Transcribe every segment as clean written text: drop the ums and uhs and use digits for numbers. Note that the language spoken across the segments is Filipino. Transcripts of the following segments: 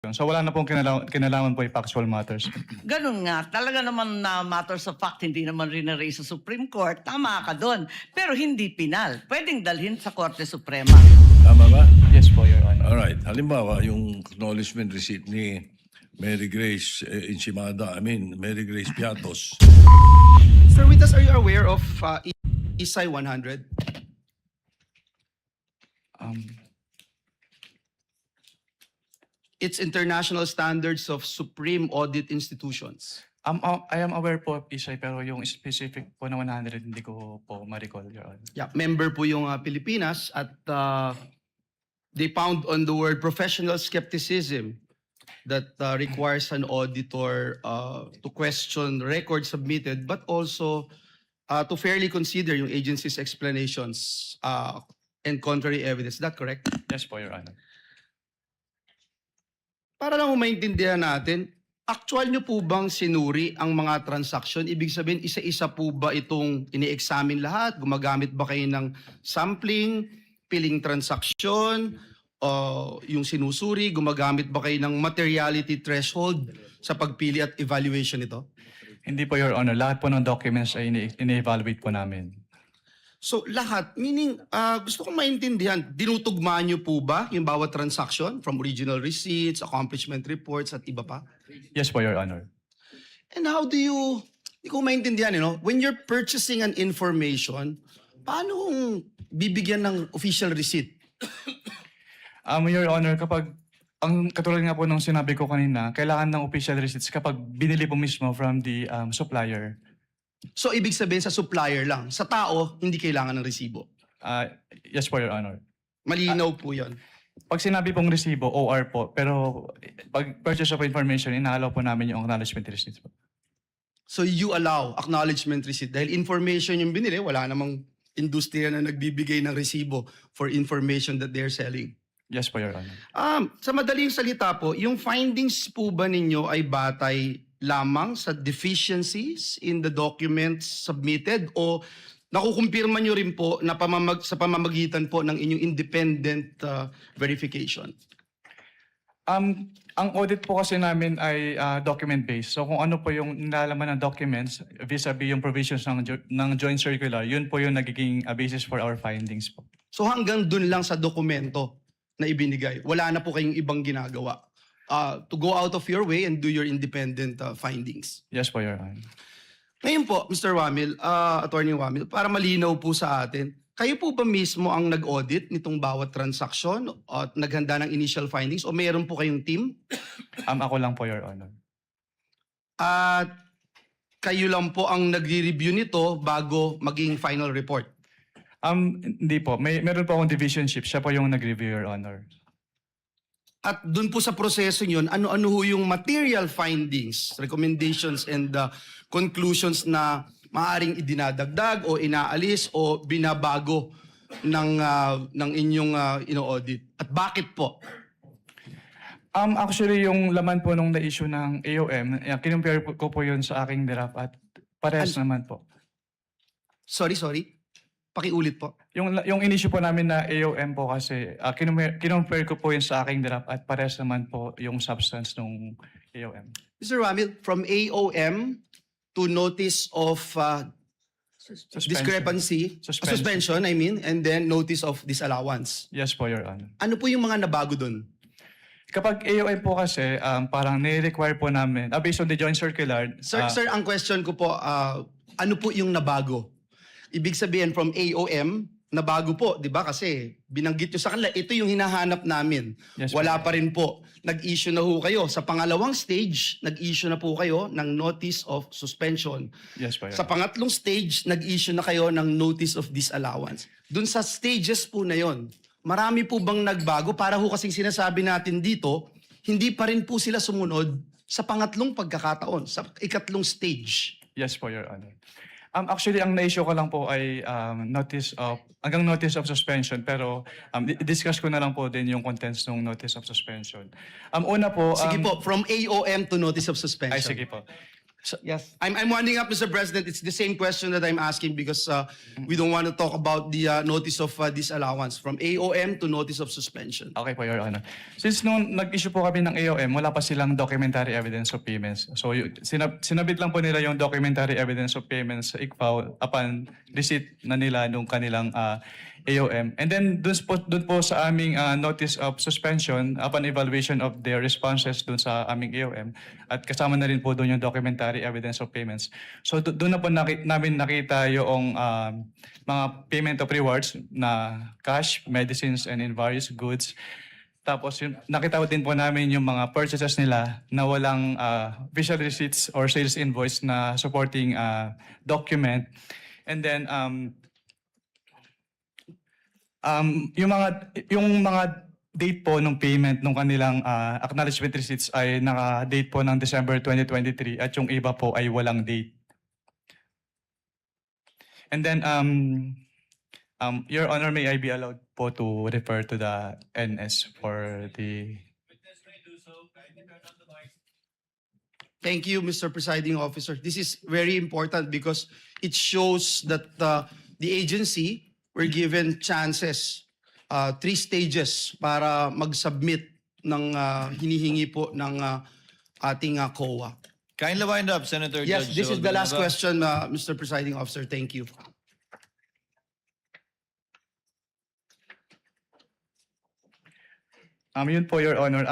transaction. So wala na pong kinalaman po yung factual matters. Ganun nga, talaga naman na matters of fact, hindi naman rin-raise sa Supreme Court. Tama ka doon. Pero hindi pinal. Pwedeng dalhin sa Korte Suprema. Tama ba? Yes po, Your Honor. Alright. Halimbawa, yung acknowledgement receipt ni Mary Grace Mary Grace Piatos. Sir Witas, are you aware of ISAI 100? It's International Standards of Supreme Audit Institutions. I am aware po of ISAI, pero yung specific po na 100 hindi ko po ma-recall, Your Honor. Yeah, member po yung Pilipinas at they found on the word professional skepticism that requires an auditor to question records submitted, but also to fairly consider yung agency's explanations and contrary evidence. Is that correct? Yes po, Your Honor. Para lang maintindihan natin, actual nyo po bang sinuri ang mga transaction? Ibig sabihin, isa-isa po ba itong ini-examine lahat? Gumagamit ba kayo ng sampling, piling transaction, yung sinusuri? Gumagamit ba kayo ng materiality threshold sa pagpili at evaluation nito? Hindi po, Your Honor. Lahat po ng documents ay ini-evaluate po namin. So lahat, meaning gusto kong maintindihan, dinutugmaan nyo po ba yung bawat transaction from original receipts, accomplishment reports at iba pa? Yes po, Your Honor. And how do you, hindi ko maintindihan, when you're purchasing an information, paano kung bibigyan ng official receipt? Your Honor, kapag, ang katulad nga po nung sinabi ko kanina, kailangan ng official receipts kapag binili po mismo from the supplier. So ibig sabihin sa supplier lang, sa tao, hindi kailangan ng resibo. Yes po, Your Honor. Malinaw po yun. Pag sinabi pong resibo, OR po. Pero pag purchase of information, inaalaw po namin yung acknowledgement receipts po. So you allow acknowledgement receipt dahil information yung binili, wala namang industriya na nagbibigay ng resibo for information that they're selling. Yes po, Your Honor. Sa madaling salita po, yung findings po ba ninyo ay batay lamang sa deficiencies in the documents submitted o nakukumpirma nyo rin po na sa pamamagitan po ng inyong independent verification? Ang audit po kasi namin ay document-based. So kung ano po yung nilalaman ng documents vis-a-vis yung provisions ng joint circular, yun po yung nagiging basis for our findings po. So hanggang dun lang sa dokumento na ibinigay, wala na po kayong ibang ginagawa to go out of your way and do your independent findings. Yes po, Your Honor. Ngayon po, Mr. Wamil, Attorney Wamil, para malinaw po sa atin, kayo po ba mismo ang nag-audit nitong bawat transaction at naghanda ng initial findings o mayroon po kayong team? Ako lang po, Your Honor. At kayo lang po ang nagre-review nito bago maging final report? Hindi po. Meron po akong division chief. Siya po yung nag-review, Your Honor. At dun po sa proseso yun, ano ho yung material findings, recommendations, and conclusions na maaaring idinadagdag o inaalis o binabago ng inyong ino-audit? At bakit po? Actually, yung laman po nung na-issue ng AOM, kinumpare ko po yun sa aking draft at parehas naman po. Sorry. Pakiulit po. Yung in-issue po namin na AOM po kasi, kinumpare ko po yun sa aking draft at parehas naman po yung substance ng AOM. Mr. Wamil, from AOM to notice of discrepancy, suspension, and then notice of disallowance. Yes po, Your Honor. Ano po yung mga nabago dun? Kapag AOM po kasi, parang ni-require po namin, based on the joint circular. Sir, ang question ko po, ano po yung nabago? Ibig sabihin from AOM, nabago po, di ba? Kasi binanggit nyo sa kanila, ito yung hinahanap namin. Yes, wala pa rin po. Nag-issue na ho kayo. Sa pangalawang stage, nag-issue na po kayo ng notice of suspension. Yes po, Your Sa pangatlong stage, nag-issue na kayo ng notice of disallowance. Dun sa stages po na yon, marami po bang nagbago? Para ho kasing sinasabi natin dito, hindi pa rin po sila sumunod sa pangatlong pagkakataon, sa ikatlong stage. Yes po, Your Honor. Actually, ang na-issue ko lang po ay hanggang notice of suspension, pero discuss ko na lang po din yung contents ng notice of suspension. Una po... Sige po, from AOM to notice of suspension. Ay, sige po. Yes, I'm winding up, Mr. President. It's the same question that I'm asking because we don't want to talk about the notice of disallowance from AOM to notice of suspension. Okay po, Your Honor. Since nung nag-issue po kami ng AOM, wala pa silang documentary evidence of payments. So sinabit lang po nila yung documentary evidence of payments sa ICFAO upon receipt na nila nung kanilang AOM. And then dun po sa aming notice of suspension upon evaluation of their responses dun sa aming AOM at kasama na rin po dun yung documentary evidence of payments. So dun na po namin nakita yung mga payment of rewards na cash, medicines, and in various goods. Tapos nakita din po namin yung mga purchases nila na walang visual receipts or sales invoice na supporting document. And then yung mga date po ng payment ng kanilang acknowledgement receipts ay naka-date po ng December 2023 at yung iba po ay walang date. And then Your Honor, may I be allowed po to refer to the NS for the... Thank you, Mr. Presiding Officer. This is very important because it shows that the agency were given chances, 3 stages para mag-submit ng hinihingi po ng ating COA. Kindly wind up, Senator Yes, Judge this is Joel the last Villanueva. question, Mr. Presiding Officer. Thank you. Yun po, Your Honor.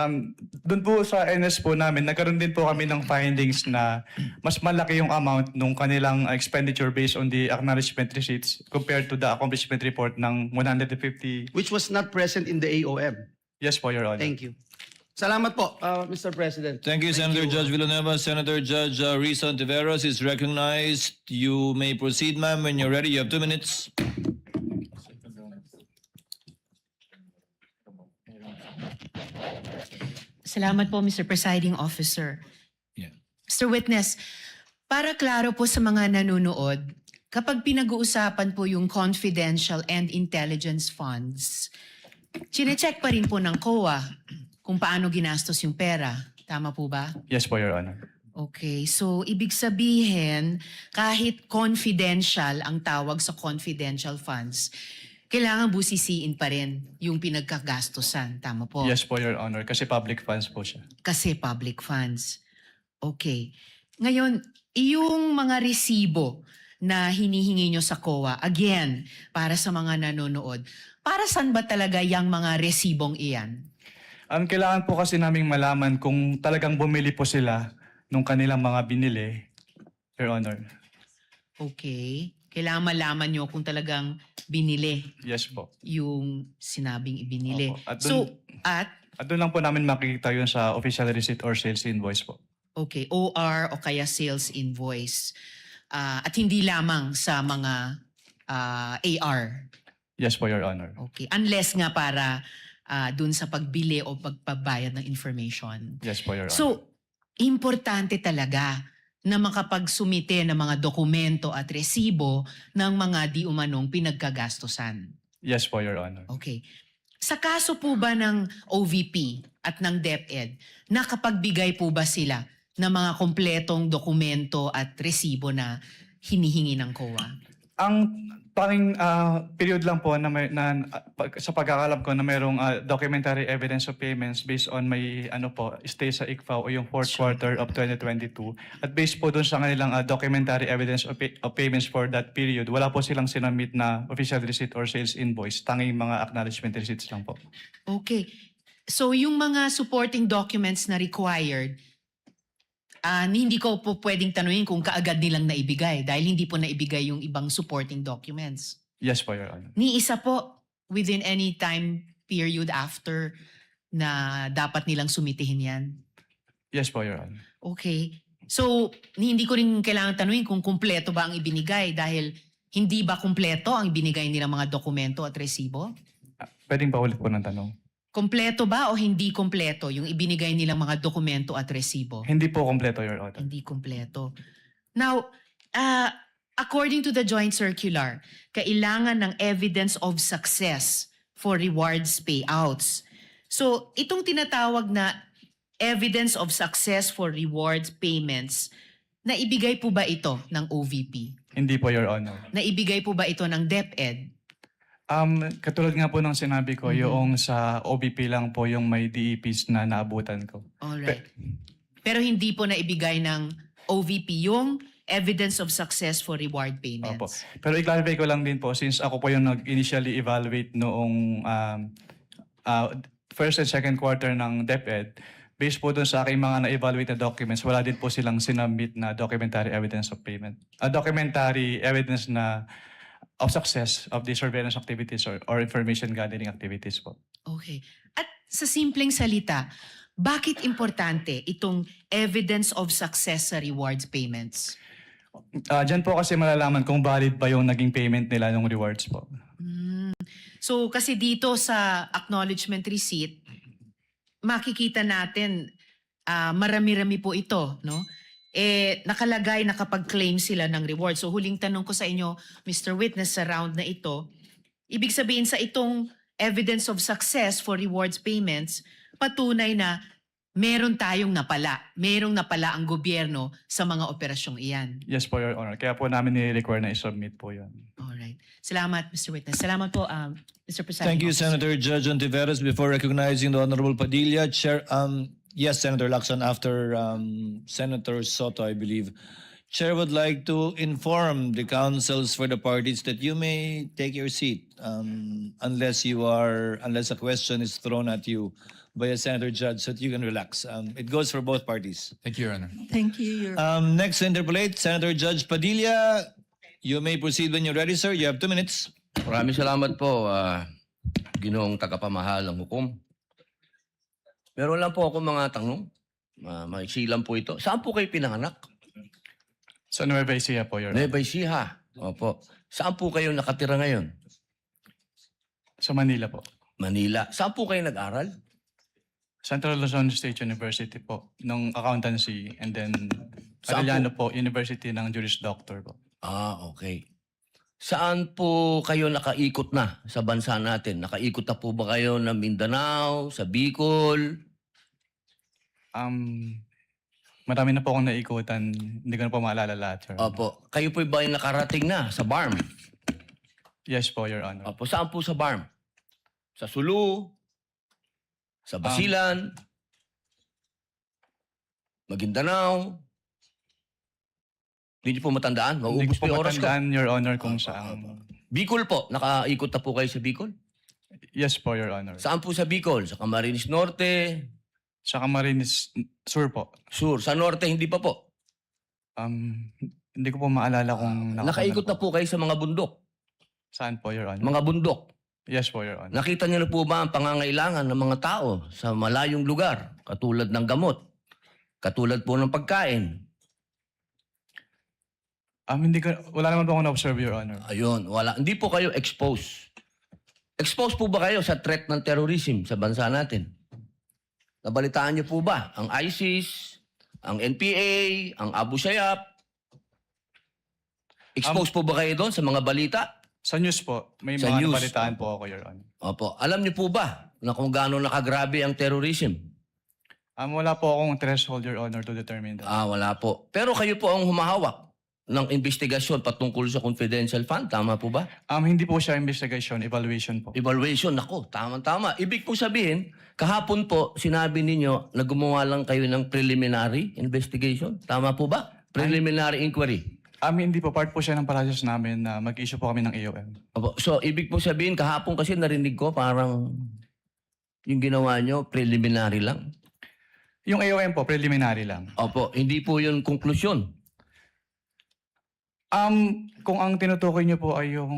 Doon po sa NS po namin, nagkaroon din po kami ng findings na mas malaki yung amount nung kanilang expenditure based on the acknowledgement receipts compared to the accomplishment report ng 150. Which was not present in the AOM. Yes po, Your Honor. Thank you. Salamat po, Mr. President. Thank you, Senator Judge Villanueva. Senator Judge Risa Ontiveros is recognized. You may proceed, ma'am, when you're ready. You have 2 minutes. Salamat po, Mr. Presiding Officer. Yeah. Mr. Witness, para klaro po sa mga nanonood, kapag pinag-uusapan po yung confidential and intelligence funds, chinecheck pa rin po ng COA kung paano ginastos yung pera. Tama po ba? Yes po, Your Honor. Okay, so ibig sabihin, kahit confidential ang tawag sa confidential funds, kailangan busisiin pa rin yung pinagkagastosan. Tama po? Yes po, Your Honor. Kasi public funds po siya. Kasi public funds. Okay. Ngayon, yung mga resibo na hinihingi nyo sa COA, again, para sa mga nanonood, para saan ba talaga yung mga resibong iyan? Kailangan po kasi naming malaman kung talagang bumili po sila nung kanilang mga binili, Your Honor. Okay. Kailangan malaman nyo kung talagang binili Yes po. yung sinabing ibinili. Opo. At At doon lang po namin makikita yun sa official receipt or sales invoice po. okay, OR o kaya sales invoice. At hindi lamang sa mga AR. Yes po, Your Honor. Okay. Unless nga para dun sa pagbili o pagpabayad ng information. Yes po, Your Honor. So, importante talaga na makapagsumite ng mga dokumento at resibo ng mga di umanong pinagkagastosan. Yes po, Your Honor. Okay. Sa kaso po ba ng OVP at ng DepEd, nakapagbigay po ba sila ng mga kompletong dokumento at resibo na hinihingi ng COA? Ang tanging period lang po na, sa pagkakalam ko na mayroong documentary evidence of payments based on may stay sa ICFAO o yung 4th quarter of 2022. At based po dun sa kanilang documentary evidence of payments for that period, wala po silang sinamit na official receipt or sales invoice. Tanging mga acknowledgement receipts lang po. Okay. So yung mga supporting documents na required, hindi ko po pwedeng tanungin kung kaagad nilang naibigay dahil hindi po naibigay yung ibang supporting documents. Yes po, Your Honor. Ni isa po within any time period after na dapat nilang sumitihin yan. Yes po, Your Honor. Okay. So, hindi ko rin kailangan tanungin kung kumpleto ba ang ibinigay dahil hindi ba kumpleto ang ibinigay nilang mga dokumento at resibo? Pwedeng pa ulit po ng tanong. Kumpleto ba o hindi kumpleto yung ibinigay nilang mga dokumento at resibo? Hindi po kompleto, Your Honor. Hindi kumpleto. Now, according to the joint circular, kailangan ng evidence of success for rewards payouts. So, itong tinatawag na evidence of success for rewards payments, Naibigay po ba ito ng OVP? Hindi po, Your Honor. Naibigay po ba ito ng DepEd? Katulad nga po ng sinabi ko, yung sa OBP lang po yung may DEPs na naabutan ko. Alright. Pero hindi po naibigay ng OVP yung evidence of success for reward payments. Opo. Pero i-clarify ko lang din po, since ako po yung nag-initially evaluate noong first and second quarter ng DepEd, based po dun sa aking mga na-evaluate na documents, wala din po silang sinubmit na documentary evidence of payment. Documentary evidence na of success of the surveillance activities or information gathering activities po. Okay. At sa simpleng salita, bakit importante itong evidence of success sa rewards payments? Diyan po kasi malalaman kung valid ba yung naging payment nila ng rewards po. So kasi dito sa acknowledgement receipt, makikita natin marami-rami po ito, no? Nakalagay na kapag claim sila ng reward. So huling tanong ko sa inyo, Mr. Witness, sa round na ito, ibig sabihin sa itong evidence of success for rewards payments, patunay na meron tayong napala. Merong napala ang gobyerno sa mga operasyong iyan. Yes po, Your Honor. Kaya po namin ni-require na i-submit po yun. Alright. Salamat, Mr. Witness. Salamat po, Mr. Presiding Thank you, Officer. Senator Judge Ontiveros. Before recognizing the Honorable Padilla, Chair, yes, Senator Lacson, after Senator Soto, I believe. Chair would like to inform the councils for the parties that you may take your seat unless a question is thrown at you by a Senator Judge so that you can relax. It goes for both parties. Thank you, Your Honor. Thank you, Your Next to interpolate, Senator Judge Padilla. You may proceed when you're ready, sir. You have 2 minutes. Maraming salamat po, Ginoong tagapamahal ng hukom. Meron lang po ako mga tanong. Maiksi lang po ito. Saan po kayo pinanganak? Sa Nueva Ecija po, Your Honor. Nueva Ecija. Opo. Saan po kayo nakatira ngayon? Sa Manila po. Manila. Saan po kayo nag-aral? Central Luzon State University po, ng accountancy, and then Saan Arellano po, University ng Juris Doctor po. Okay. Saan po kayo nakaikot na sa bansa natin? Nakaikot na po ba kayo ng Mindanao, sa Bicol? Marami na po akong naikutan, hindi ko na po maalala lahat, Your Honor. Opo. Kayo po ba ay nakarating na sa BARM? Yes po, Your Honor. Opo. Saan po sa BARM? Sa Sulu? Sa Basilan? Maguindanao? Hindi niyo po matandaan? Hindi Mauubos ko po po yung oras ko. matandaan, Your Honor, kung saan. Bicol po. Nakaikot na po kayo sa Bicol? Yes po, Your Honor. Saan po sa Bicol? Sa Camarines Norte? Sa Camarines Sur po. Sur? Sa Norte, hindi pa po. Hindi ko po maalala kung Nakaikot na po kayo sa mga bundok. Saan po, Your Honor? Mga bundok. Yes po, Your Honor. Nakita niyo na po ba ang pangangailangan ng mga tao sa malayong lugar? Katulad ng gamot. Katulad po ng pagkain. Wala naman po akong na-observe, Your Honor. Ayun, wala. Hindi po kayo exposed. Exposed po ba kayo sa threat ng terrorism sa bansa natin? Nabalitaan niyo po ba ang ISIS, ang NPA, ang Abu Sayyaf? Exposed po ba kayo doon sa mga balita? Sa news po, may Sa mga news, nabalitaan po ako, Your Honor. Opo. Alam niyo po ba na kung gaano nakagrabe ang terrorism? Wala po akong threshold, Your Honor, to determine that. Wala po. Pero kayo po ang humahawak ng investigasyon patungkol sa confidential fund. Tama po ba? Hindi po siya investigation, evaluation po. Evaluation. Nako, tama-tama. Ibig po sabihin, kahapon po, sinabi ninyo na gumawa lang kayo ng preliminary investigation. Tama po ba? Preliminary inquiry. Hindi po, part po siya ng process namin na mag-issue po kami ng AOM. Opo. So, ibig po sabihin, kahapon kasi narinig ko parang yung ginawa nyo, preliminary lang. Yung AOM po, preliminary lang. Opo, hindi po yun konklusyon. Kung ang tinutukoy niyo po ay yung...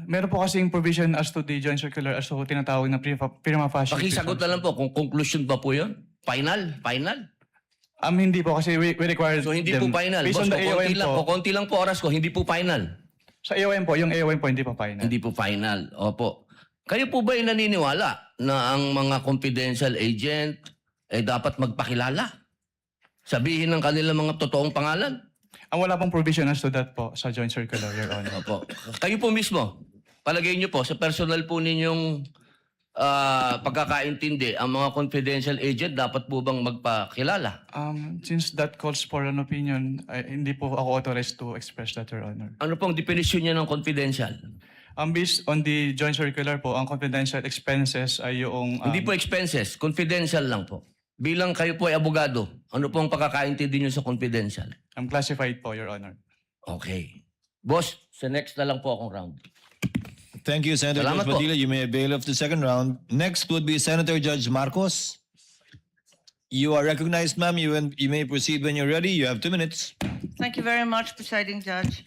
Meron po kasing provision as to the joint circular as to tinatawag na prima facie. Pakisagot na lang po kung konklusyon ba po yun? Final? Final? Hindi po kasi we require So, hindi them. po final. Based Boss, on the AOM po. konti lang po oras ko, hindi po final. Sa AOM po, yung AOM po hindi pa final. Hindi po final. Opo. Kayo po ba ay naniniwala na ang mga confidential agent ay dapat magpakilala? Sabihin ng kanilang mga totoong pangalan? Wala pong provision as to that po sa joint circular, Your Honor. Opo. Kayo po mismo, palagay niyo po, sa personal po ninyong pagkakaintindi, ang mga confidential agent dapat po bang magpakilala? Since that calls for an opinion, hindi po ako authorized to express that, Your Honor. Ano pong definition niya ng confidential? Based on the joint circular po, ang confidential expenses ay yung... Hindi po expenses, confidential lang po. Bilang kayo po ay abogado, ano pong pagkakaintindi niyo sa confidential? classified po, Your Honor. Okay. Boss, sa next na lang po akong round. Thank you, Senator Salamat Judge po. Padilla. You may avail of the second round. Next would be Senator Judge Marcos. You are recognized, ma'am. You may proceed when you're ready. You have 2 minutes. Thank you very much, Presiding Judge.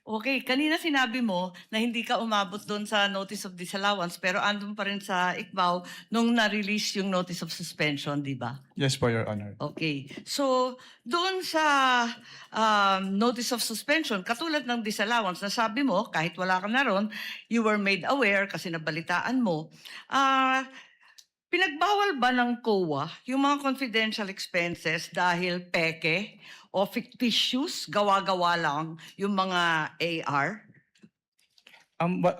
Okay, kanina sinabi mo na hindi ka umabot doon sa notice of disallowance pero andun pa rin sa ICBAO nung na-release yung notice of suspension, di ba? Yes po, Your Honor. Okay. So, doon sa notice of suspension, katulad ng disallowance, na sabi mo, kahit wala ka na ron, you were made aware kasi nabalitaan mo, pinagbawal ba ng COA yung mga confidential expenses dahil peke o fictitious, gawa-gawa lang yung mga AR?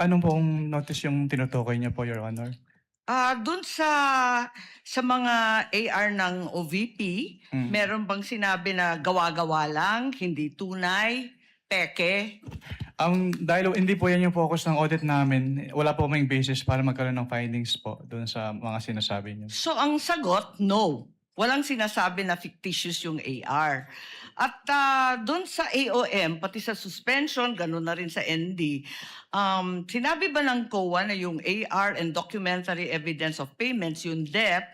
Anong pong notice yung tinutukoy niyo po, Your Honor? Doon sa mga AR ng OVP, meron bang sinabi na gawa-gawa lang, hindi tunay, peke? Dahil hindi po yan yung focus ng audit namin, wala po kaming basis para magkaroon ng findings po doon sa mga sinasabi niyo. So ang sagot, no. Walang sinasabi na fictitious yung AR. At doon sa AOM, pati sa suspension, gano'n na rin sa ND, sinabi ba ng COA na yung AR and documentary evidence of payments, yung DEP,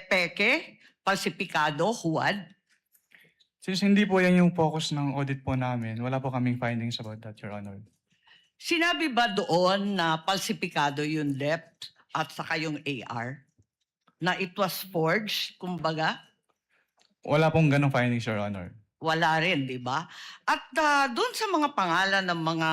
peke, falsipikado, huwad? Since hindi po yan yung focus ng audit po namin, wala po kaming findings about that, Your Honor. Sinabi ba doon na falsipikado yung DEP at saka yung AR? Na it was forged, kumbaga? Wala pong ganong findings, Your Honor. Wala rin, di ba? At doon sa mga pangalan ng mga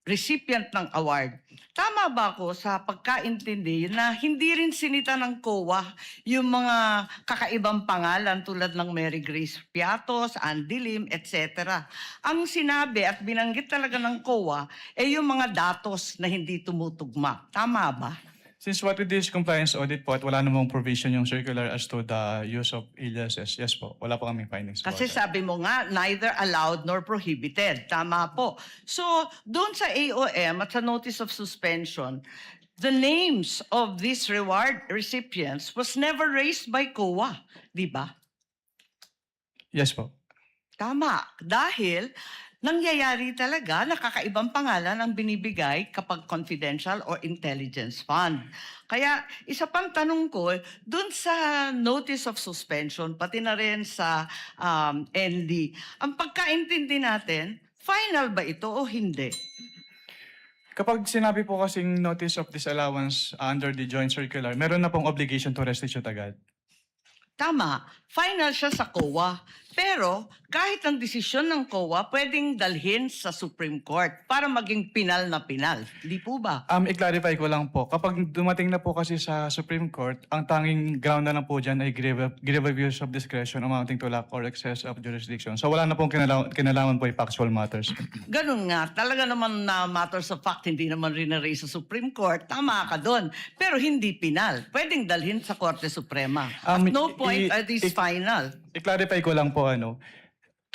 recipient ng award, tama ba ako sa pagkaintindi na hindi rin sinita ng COA yung mga kakaibang pangalan tulad ng Mary Grace Piatos, Andy Lim, etc. Ang sinabi at binanggit talaga ng COA ay yung mga datos na hindi tumutugma. Tama ba? Since what we did is compliance audit po at wala namang provision yung circular as to the use of aliases, yes po, wala po kaming findings about Kasi that. sabi mo nga, neither allowed nor prohibited. Tama po. So, doon sa AOM at sa notice of suspension, the names of these reward recipients was never raised by COA. Di ba? Yes po. Tama. Dahil nangyayari talaga na kakaibang pangalan ang binibigay kapag confidential or intelligence fund. Kaya isa pang tanong ko, dun sa notice of suspension, pati na rin sa ND, ang pagkaintindi natin, final ba ito o hindi? Kapag sinabi po kasing notice of disallowance under the joint circular, meron na pong obligation to restitute agad. Tama, final siya sa COA. Pero kahit ang desisyon ng COA, pwedeng dalhin sa Supreme Court para maging pinal na pinal. Di po ba? I-clarify ko lang po, kapag dumating na po kasi sa Supreme Court, ang tanging ground na lang po dyan ay grave abuse of discretion amounting to lack or excess of jurisdiction. So wala na pong kinalaman po yung factual matters. Ganun nga, talaga naman na matters of fact, hindi naman rin na-raise sa Supreme Court. Tama ka doon. Pero hindi pinal. Pwedeng dalhin sa Korte Suprema. At no point are these final. I-clarify ko lang po,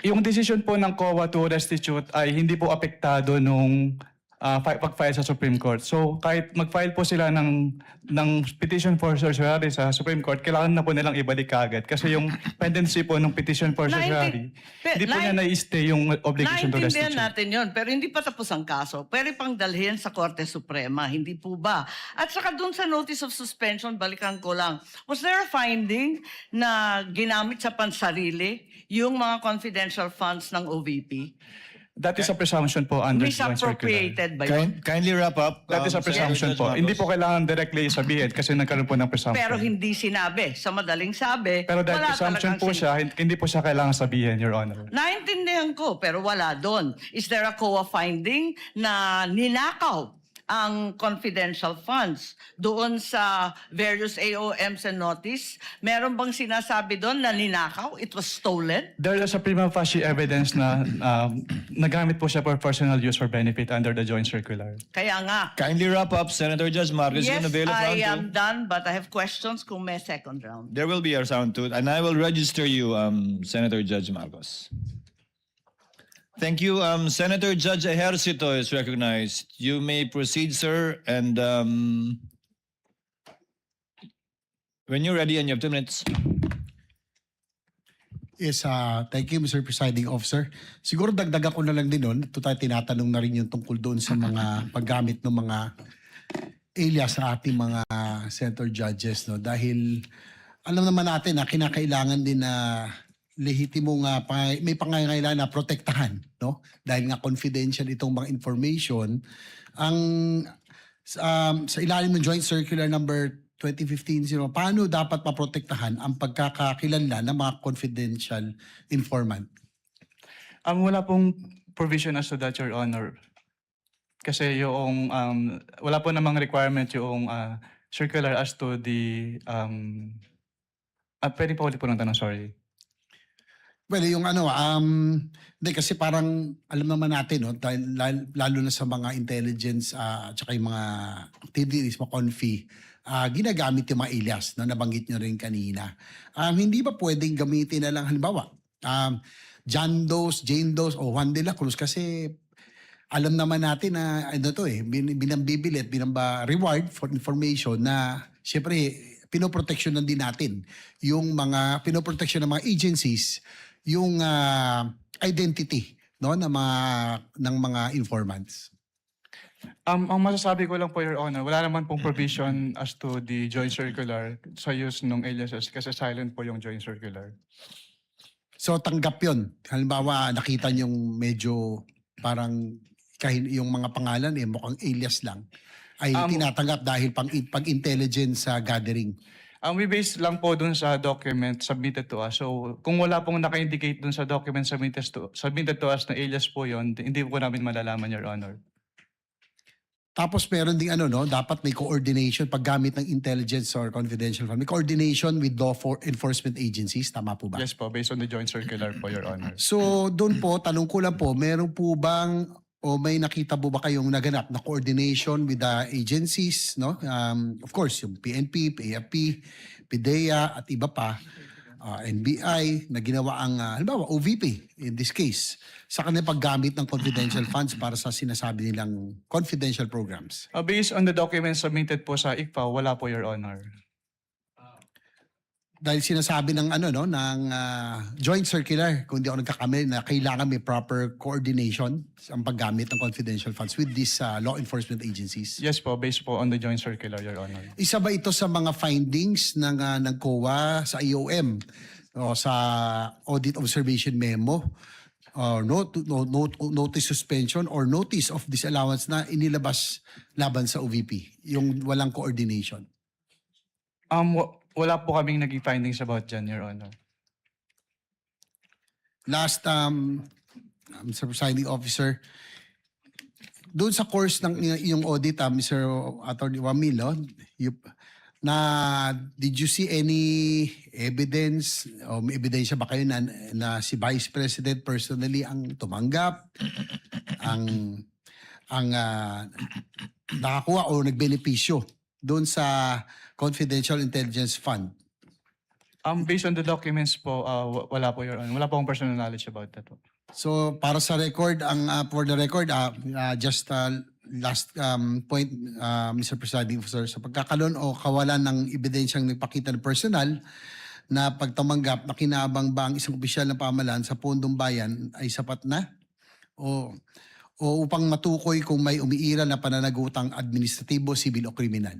yung decision po ng COA to restitute ay hindi po apektado nung pag-file sa Supreme Court. So kahit mag-file po sila ng petition for certiorari sa Supreme Court, kailangan na po nilang ibalik kaagad. Kasi yung pendency po ng petition for certiorari, hindi po niya na-stay yung obligation to Naintindihan restitute. natin yon, pero hindi pa tapos ang kaso. Pwede pang dalhin sa Korte Suprema, hindi po ba? At saka dun sa notice of suspension, balikan ko lang, was there a finding na ginamit sa pansarili yung mga confidential funds ng OVP? That is a presumption po under the joint circular. Misappropriated ba yun? Kindly wrap up. That is a Senator presumption Judge po. Marcos. Hindi po kailangan directly sabihin kasi nagkaroon po ng presumption. Pero hindi sinabi. Sa madaling sabi, Pero dahil wala presumption talagang po siya, hindi po siya kailangan sabihin, Your Honor. Naintindihan ko, pero wala doon. Is there a COA finding na ninakaw ang confidential funds. Doon sa various AOMs and notice, meron bang sinasabi doon na ninakaw? It was stolen? There is a prima facie evidence na nagamit po siya for personal use or benefit under the joint circular. Kaya nga. Kindly wrap up, Senator Judge Marcos. You're Yes, gonna avail of round I two. am done, but I have questions kung may second round. There will be a round two, and I will register you, Senator Judge Marcos. Thank you. Senator Judge Ejercito is recognized. You may proceed, sir. And when you're ready, and you have 2 minutes. Yes, thank you, Mr. Presiding Officer. Siguro dagdagan ko na lang din nun. Ito tayo tinatanong na rin yung tungkol doon sa mga paggamit ng mga alias sa ating mga senator judges. No? Dahil alam naman natin na kinakailangan din na lehitimong may pangangailangan na protektahan, no? Dahil nga confidential itong mga information. Ang sa ilalim ng Joint Circular number 2015-0, paano dapat maprotektahan ang pagkakakilanlan ng mga confidential informant? Wala pong provision as to that, Your Honor. Kasi yung wala po namang requirement yung circular as to the pwede pa ulit po ng tanong, sorry. Well, yung hindi kasi parang alam naman natin, no, dahil lalo na sa mga intelligence at saka yung mga activities, mga confi, ginagamit yung mga alias, no, nabanggit nyo rin kanina. Hindi ba pwedeng gamitin na lang, halimbawa, John Doe, Jane Doe, o Juan de la Cruz, kasi alam naman natin na binambibili at reward for information na siyempre pinoproteksyonan din natin yung mga pinoproteksyon ng mga agencies yung identity, no, ng mga informants. Ang masasabi ko lang po, Your Honor, wala naman pong provision as to the joint circular sa use ng aliases kasi silent po yung joint circular. So tanggap yun. Halimbawa, nakita niyong medyo parang yung mga pangalan mukhang alias lang, ay tinatanggap dahil pang-intelligence gathering. We base lang po dun sa document submitted to us. So kung wala pong naka-indicate dun sa document submitted to us na alias po yun, hindi po namin malalaman, Your Honor. Tapos meron ding dapat may coordination paggamit ng intelligence or confidential fund. May coordination with law enforcement agencies, tama po ba? Yes po, based on the joint circular po, Your Honor. So doon po, tanong ko lang po, meron po bang o may nakita po ba kayong naganap na coordination with the agencies, no? Of course, yung PNP, PAFP, PDEA at iba pa, NBI na ginawa ang halimbawa OVP in this case sa kanilang paggamit ng confidential funds para sa sinasabi nilang confidential programs. Based on the documents submitted po sa ICFA, wala po, Your Honor. Dahil sinasabi ng ng joint circular, kung di ako nagkakamali, na kailangan may proper coordination ang paggamit ng confidential funds with these law enforcement agencies. Yes po, based po on the joint circular, Your Honor. Isa ba ito sa mga findings ng COA sa IOM o sa audit observation memo or notice suspension or notice of disallowance na inilabas laban sa OVP, yung walang coordination? Wala po kaming naging findings about dyan, Your Honor. Last, Mr. Presiding Officer, doon sa course ng yung audit, Mr. Attorney Wamil, did you see any evidence o may ebidensya ba kayo na si Vice President personally ang tumanggap, ang nakakuha o nagbenepisyo doon sa Confidential Intelligence Fund? Based on the documents po, wala po, Your Honor. Wala po akong personal knowledge about that po. So para sa record, for the record, just last point, Mr. Presiding Officer, sa pagkakaroon o kawalan ng ebidensyang nagpakita ng personal na pagtamanggap na kinabang ba ang isang opisyal ng pamahalaan sa pondong bayan ay sapat na? O upang matukoy kung may umiiral na pananagutang administratibo, sibil o kriminal?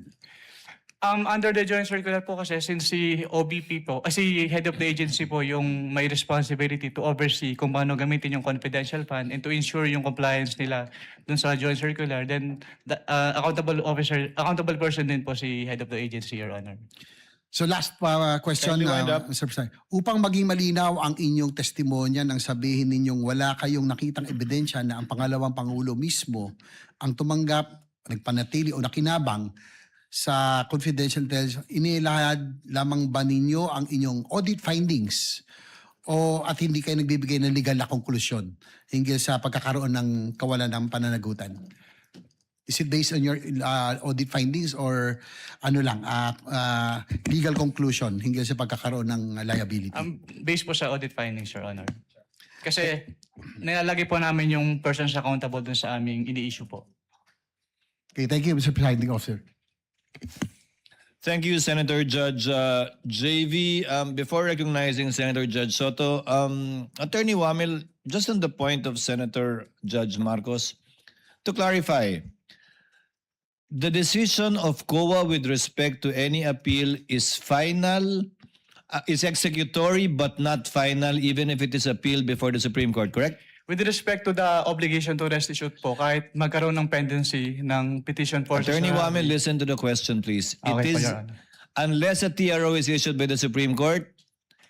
Under the joint circular po kasi since si OBP po, si head of the agency po yung may responsibility to oversee kung paano gamitin yung confidential fund and to ensure yung compliance nila dun sa joint circular, then the, accountable person din po si head of the agency, Your Honor. So last question, Kindly wind up. Mr. President. Upang maging malinaw ang inyong testimonya nang sabihin ninyong wala kayong nakitang ebidensya na ang pangalawang Pangulo mismo ang tumanggap nagpanatili o nakinabang sa confidential intelligence, inilahad lamang ba ninyo ang inyong audit findings o at hindi kayo nagbibigay ng legal na konklusyon hinggil sa pagkakaroon ng kawalan ng pananagutan? Is it based on your audit findings or legal conclusion hinggil sa pagkakaroon ng liability? Based po sa audit findings, Your Honor. Kasi nilalagay po namin yung persons accountable dun sa aming ini-issue po. Okay, thank you, Mr. Presiding Officer. Thank you, Senator Judge JV. Before recognizing Senator Judge Soto, Attorney Wamil, just on the point of Senator Judge Marcos, to clarify, the decision of COA with respect to any appeal is final, is executory but not final even if it is appealed before the Supreme Court, correct? With respect to the obligation to restitute po, kahit magkaroon ng pendency ng petition for... Attorney Wamil, listen to the question, please. Okay, It is, Your Honor. unless a TRO is issued by the Supreme Court,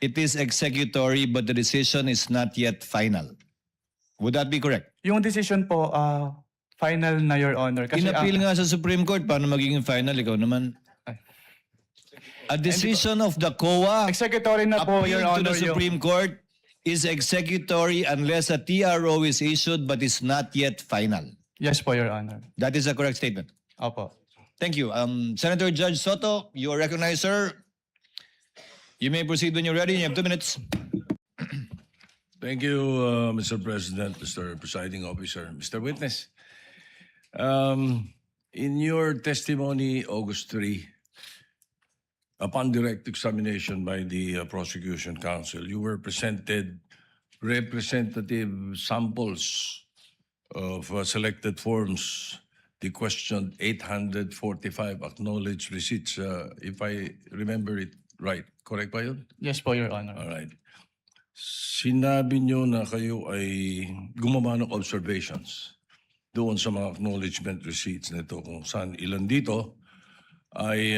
it is executory but the decision is not yet final. Would that be correct? Yung decision po, final na, Your Honor. Kasi, Inappeal nga sa Supreme Court, paano magiging final? Ikaw naman. A decision of the COA executory na po, Your appealed to Honor. the Supreme Court is executory unless a TRO is issued but is not yet final. Yes po, Your Honor. That is a correct statement. Opo. Thank you. Senator Judge Soto, you are recognized, sir. You may proceed when you're ready. You have 2 minutes. Thank you, Mr. President, Mr. Presiding Officer, Mr. Witness. In your testimony, August 3, upon direct examination by the prosecution counsel, you were presented representative samples of selected forms. The question 845 acknowledged receipts, if I remember it right. Correct ba yun? Yes po, Your Honor. All right. Sinabi nyo na kayo ay gumawa ng observations doon sa mga acknowledgement receipts nito kung saan ilan dito ay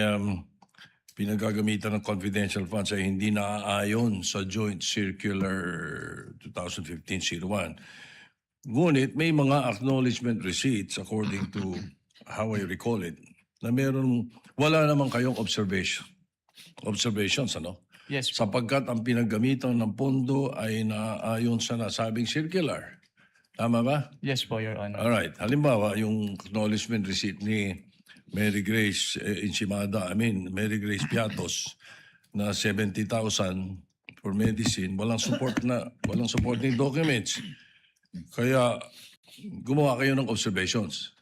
pinagagamitan ng confidential funds ay hindi naaayon sa Joint Circular 2015-01. Ngunit may mga acknowledgement receipts according to how I recall it na wala naman kayong observations, ano? Yes po. Sapagkat ang pinaggamitan ng pondo ay naaayon sa nasabing circular. Tama ba? Yes po, Your Honor. Alright. Halimbawa, yung acknowledgement receipt ni Mary Grace Mary Grace Piatos na 70,000 for medicine, walang supporting documents. Kaya gumawa kayo ng observations.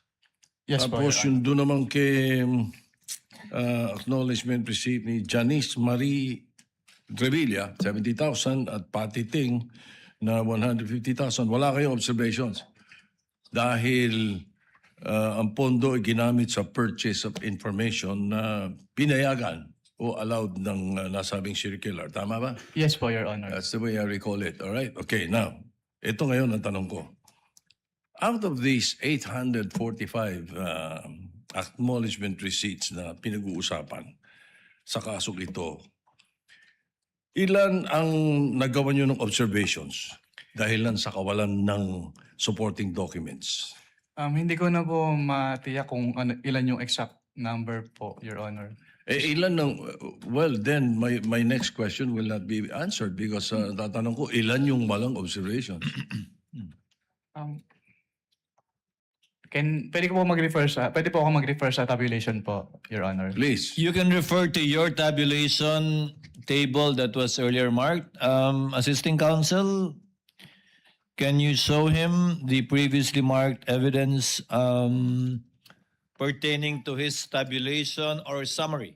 Yes po, Tapos Your Honor. yung doon naman kay acknowledgement receipt ni Janice Marie Trevilla, 70,000 at Patty Ting na 150,000. Wala kayong observations. Dahil ang pondo ay ginamit sa purchase of information na pinayagan o allowed ng nasabing circular. Tama ba? Yes po, Your Honor. That's the way I recall it. All right? Okay, now, ito ngayon ang tanong ko. Out of these 845 acknowledgement receipts na pinag-uusapan sa kasong ito, ilan ang nagawa nyo ng observations dahilan sa kawalan ng supporting documents? Hindi ko na po matiyak kung ilan yung exact number po, Your Honor. Ilan ng, well then my next question will not be answered because tatanong ko, ilan yung walang observations? Pwede ko po pwede po ako mag-refer sa tabulation po, Your Honor. Please. You can refer to your tabulation table that was earlier marked. Assisting counsel, can you show him the previously marked evidence pertaining to his tabulation or summary?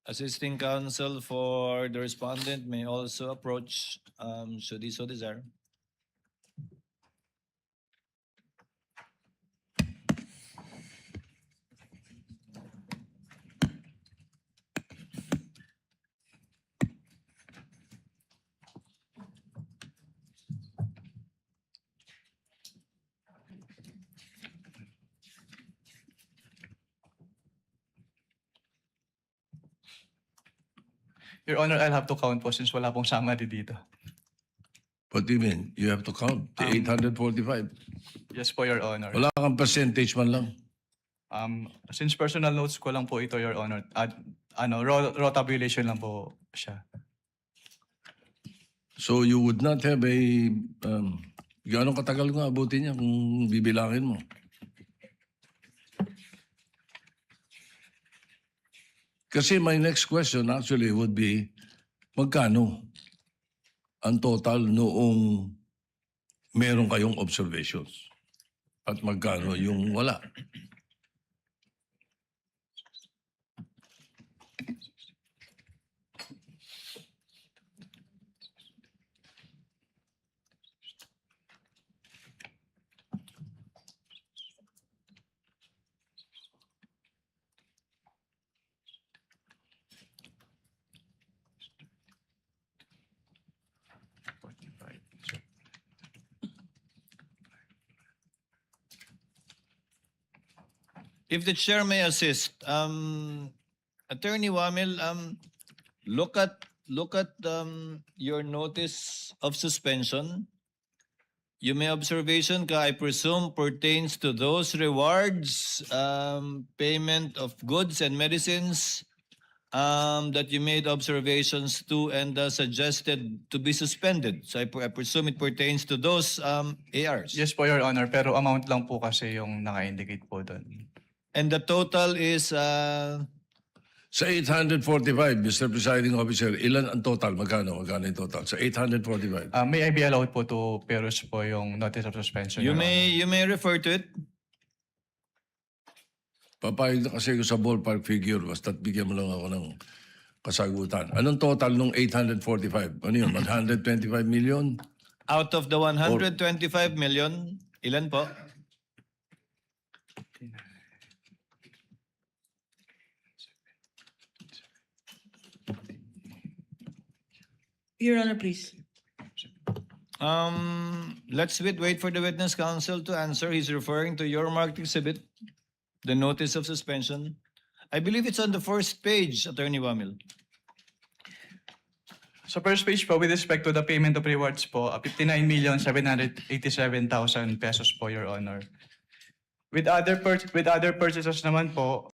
Assisting counsel for the respondent may also approach should he so desire. Your Honor, I'll have to count po since wala pong summary dito. What do you mean? You have to count the 845. Yes po, Your Honor. Wala kang percentage man lang. Since personal notes ko lang po ito, Your Honor, raw tabulation lang po siya. So you would not have a... Gano'ng katagal nga abutin niya kung bibilangin mo? Kasi my next question actually would be, magkano ang total noong meron kayong observations? At magkano yung wala? If the chair may assist, Attorney Wamil, look at your notice of suspension. You may observation ka, I presume, pertains to those rewards, payment of goods and medicines that you made observations to and suggested to be suspended. So I presume it pertains to those ARs. Yes po, Your Honor, pero amount lang po kasi yung naka-indicate po doon. And the total is Sa 845, Mr. Presiding Officer, ilan ang total? Magkano? Magkano yung total? Sa 845? May I be allowed po to peruse po yung notice of suspension, you Your Honor? may refer to it. Papayag na kasi ko sa ballpark figure, basta't bigyan mo lang ako ng kasagutan. Anong total nung 845? Ano yun? 125 million? Out of the 125 million, ilan po? Your Honor, please. Let's wait for the witness counsel to answer. He's referring to your marked exhibit, the notice of suspension. I believe it's on the first page, Attorney Wamil. Sa first page po, with respect to the payment of rewards po, 59,787,000 pesos po, Your Honor. With other purchases naman po,